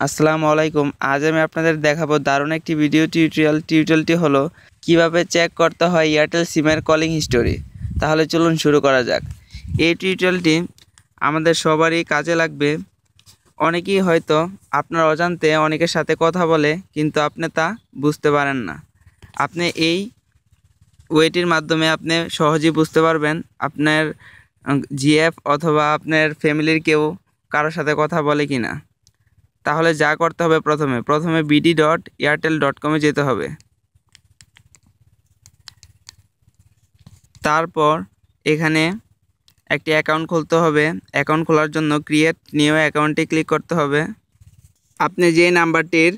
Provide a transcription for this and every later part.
আসসালামু আলাইকুম। আজ আমি আপনাদের দেখাবো দারুণ একটি ভিডিও টিউটোরিয়াল। টিউটোরিয়ালটি হলো কিভাবে চেক করতে হয় এয়ারটেল সিমের কলিং হিস্টোরি। তাহলে চলুন শুরু করা যাক। এই টিউটোরিয়ালটি আমাদের সবারই কাজে লাগবে। অনেকেই হয়তো আপনার অজান্তে অনেকের সাথে কথা বলে, কিন্তু আপনি তা বুঝতে পারেন না। আপনি এই ওয়েটির মাধ্যমে আপনি সহজেই বুঝতে পারবেন আপনার জিএফ অথবা আপনার ফ্যামিলির কেউ কারোর সাথে কথা বলে কি না। তাহলে যা করতে হবে, প্রথমে bd.airtel.com-এ যেতে হবে। তারপর এখানে একটি অ্যাকাউন্ট খুলতে হবে। অ্যাকাউন্ট খোলার জন্য ক্রিয়েট নিউ অ্যাকাউন্টে ক্লিক করতে হবে। আপনি যে নাম্বারটির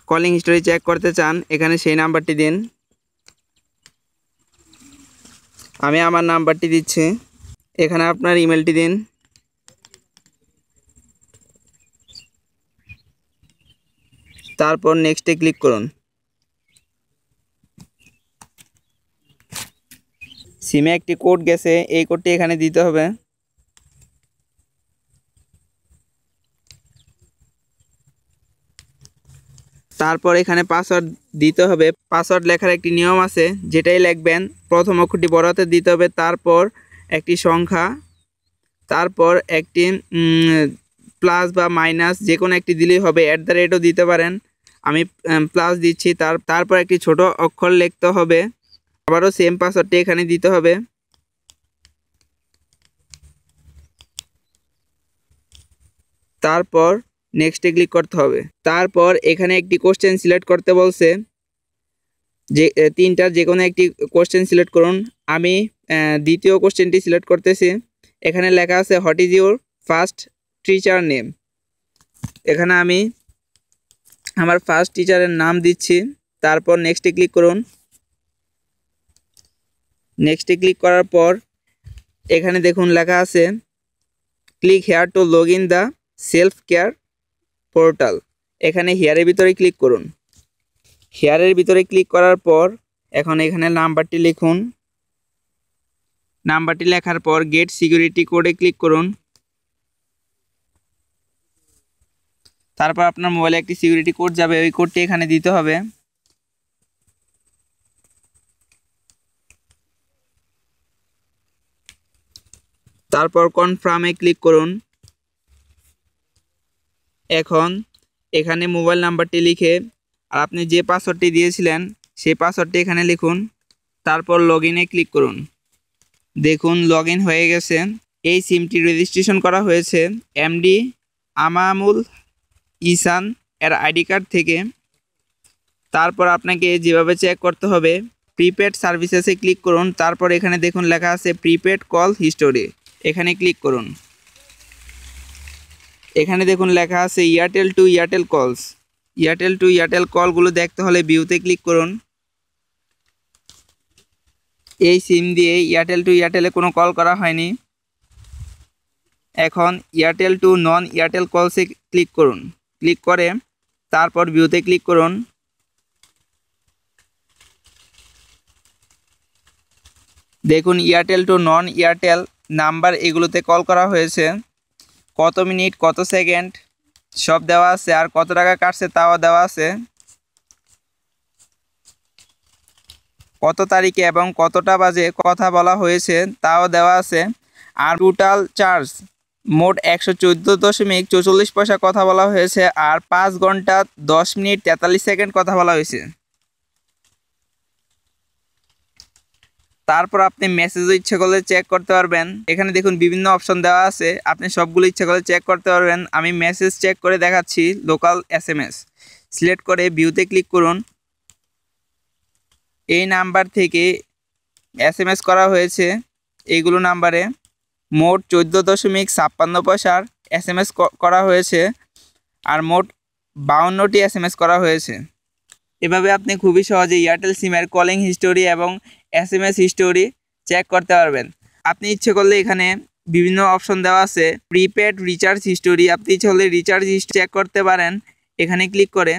কলিং হিস্টোরি চেক করতে চান এখানে সেই নাম্বারটি দিন। আমি আমার নাম্বারটি দিচ্ছি। এখানে আপনার ইমেলটি দিন। তারপর নেক্সটে ক্লিক করুন। সিমে একটি কোড গেছে, এই কোডটি এখানে দিতে হবে। তারপর এখানে পাসওয়ার্ড দিতে হবে। পাসওয়ার্ড লেখার একটি নিয়ম আছে, যেটাই লিখবেন প্রথম অক্ষরটি বড় হাতে দিতে হবে, তারপর একটি সংখ্যা, তারপর একটি প্লাস বা মাইনাস যে কোনো একটি দিলেই হবে। @ও দিতে পারেন। আমি প্লাস দিচ্ছি। তারপর একটি ছোট অক্ষর লিখতে হবে। আবারও সেম পাসওয়ার্ডটি এখানে দিতে হবে। তারপর নেক্সটে ক্লিক করতে হবে। তারপর এখানে একটি কোশ্চেন সিলেক্ট করতে বলছে, যে তিনটার যে কোনো একটি কোশ্চেন সিলেক্ট করুন। আমি দ্বিতীয় কোশ্চেনটি সিলেক্ট করতেছি। এখানে লেখা আছে what is your first teacher name. এখানে আমি আমার ফার্স্ট টিচারের নাম দিচ্ছি। তারপর নেক্সটে ক্লিক করুন। নেক্সটে ক্লিক করার পর এখানে দেখুন লেখা আছে click here two log in the self care portal. এখানে হেয়ারের ভিতরে ক্লিক করুন। হেয়ারের ভিতরে ক্লিক করার পর এখন এখানে নাম্বারটি লিখুন। নাম্বারটি লেখার পর গেট সিকিউরিটি কোডে ক্লিক করুন। তারপর আপনার মোবাইলে একটি সিকিউরিটি কোড যাবে, ওই কোডটি এখানে দিতে হবে। তারপর কনফার্মে ক্লিক করুন। এখন এখানে মোবাইল নাম্বারটি লিখে আর আপনি যে পাসওয়ার্ডটি দিয়েছিলেন সেই পাসওয়ার্ডটি এখানে লিখুন। তারপর লগইনে ক্লিক করুন। দেখুন লগইন হয়ে গেছে। এই সিমটি রেজিস্ট্রেশন করা হয়েছে এমডি আমামুল ইসান এর আইডি কার্ড থেকে। তারপর আপনাকে যেভাবে চেক করতে হবে, প্রিপেড সার্ভিসেসে ক্লিক করুন। তারপর এখানে দেখুন লেখা আছে প্রিপেড কল হিস্টোরি, এখানে ক্লিক করুন। এখানে দেখুন লেখা আছে এয়ারটেল টু এয়ারটেল কলস। এয়ারটেল টু এয়ারটেল কলগুলো দেখতে হলে ভিউতে ক্লিক করুন। এই সিম দিয়ে এয়ারটেল টু এয়ারটেলে কোনো কল করা হয়নি। এখন এয়ারটেল টু নন এয়ারটেল কলসে ক্লিক করুন। ক্লিক করে তারপর ভিউতে ক্লিক করুন। দেখুন এয়ারটেল টু নন এয়ারটেল নাম্বার এগুলোতে কল করা হয়েছে। কত মিনিট, কত সেকেন্ড সব দেওয়া আছে, আর কত টাকা কাটছে তাও দেওয়া আছে। কত তারিখে এবং কতটা বাজে কথা বলা হয়েছে তাও দেওয়া আছে। আর টোটাল চার্জ মোট 114.44 পয়সা কথা বলা হয়েছে, আর 5 ঘন্টা 10 মিনিট 43 সেকেন্ড কথা বলা হয়েছে। তারপর আপনি মেসেজও ইচ্ছে করলে চেক করতে পারবেন। এখানে দেখুন বিভিন্ন অপশন দেওয়া আছে, আপনি সবগুলো ইচ্ছে করলে চেক করতে পারবেন। আমি মেসেজ চেক করে দেখাচ্ছি। লোকাল SMS সিলেক্ট করে ভিউতে ক্লিক করুন। এই নাম্বার থেকে SMS করা হয়েছে এইগুলো নাম্বারে মোট 14.56 পয়সার SMS করা হয়েছে, আর মোট 52টি SMS করা হয়েছে। এভাবে আপনি খুবই সহজে এয়ারটেল সিমের কলিং হিস্টোরি এবং SMS হিস্টোরি চেক করতে পারবেন। আপনি ইচ্ছে করলে এখানে বিভিন্ন অপশন দেওয়া আছে প্রিপেড রিচার্জ হিস্টোরি, আপনি ইচ্ছে করলে রিচার্জ চেক করতে পারেন এখানে ক্লিক করে।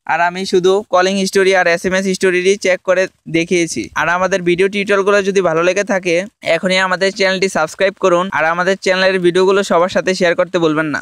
আর আমি শুধু কলিং হিস্টোরি আর SMS হিস্টোরিরই চেক করে দেখিয়েছি। আর আমাদের ভিডিও টিউটোরিয়ালগুলো যদি ভালো লেগে থাকে এখনই আমাদের চ্যানেলটি সাবস্ক্রাইব করুন, আর আমাদের চ্যানেলের ভিডিওগুলো সবার সাথে শেয়ার করতে ভুলবেন না।